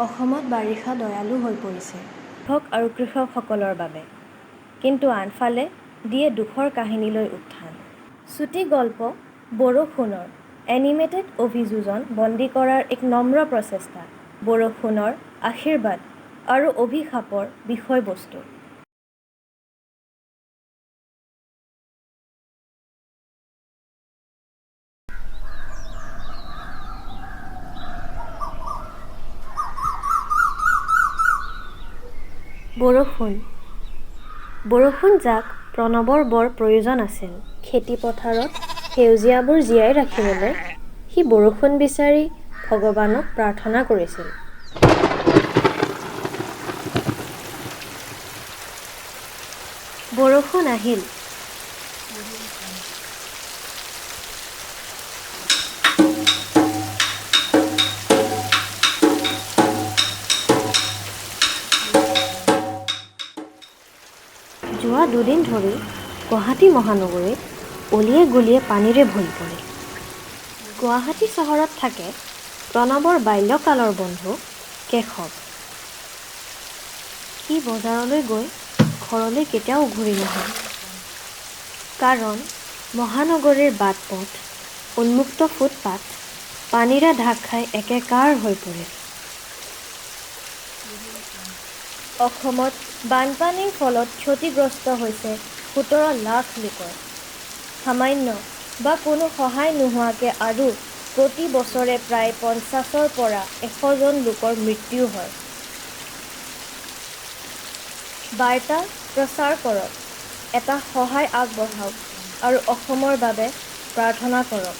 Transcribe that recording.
অসমত বাৰিষা দয়ালু হৈ পৰিছে কৃষক আৰু কৃষকসকলৰ বাবে, কিন্তু আনফালে দিয়ে দুখৰ কাহিনীলৈ উত্থান। চুটি গল্প বৰষুণৰ এনিমেটেড অভিযোজন বন্দী কৰাৰ এক নম্ৰ প্ৰচেষ্টা, বৰষুণৰ আশীৰ্বাদ আৰু অভিশাপৰ বিষয়বস্তু। বৰষুণ যাক প্ৰণৱৰ বৰ প্ৰয়োজন আছিল। খেতি পথাৰত সেউজীয়াবোৰ জীয়াই ৰাখিবলৈ সি বৰষুণ বিচাৰি ভগৱানক প্ৰাৰ্থনা কৰিছিল। বৰষুণ আহিল। যোৱা দুদিন ধৰি গুৱাহাটী মহানগৰীত অলিয়ে গলিয়ে পানীৰে ভৰি পৰে। গুৱাহাটী চহৰত থাকে প্ৰণৱৰ বাল্যকালৰ বন্ধু কেশৱ। সি বজাৰলৈ গৈ ঘৰলৈ কেতিয়াও ঘূৰি নাহে, কাৰণ মহানগৰীৰ বাট-পথ, উন্মুক্ত ফুটপাথ পানীৰে ঢাক খাই একেকাৰ হৈ পৰে। অসমত বানপানীৰ ফলত ক্ষতিগ্ৰস্ত হৈছে ১৭ লাখ লোকৰ। সামান্য বা কোনো সহায় নোহোৱাকৈ আৰু প্ৰতি বছৰে প্ৰায় ৫০ৰ পৰা ১০০ জন লোকৰ মৃত্যু হয়। বাৰ্তা প্ৰচাৰ কৰক, এটা সহায় আগবঢ়াওক আৰু অসমৰ বাবে প্ৰাৰ্থনা কৰক।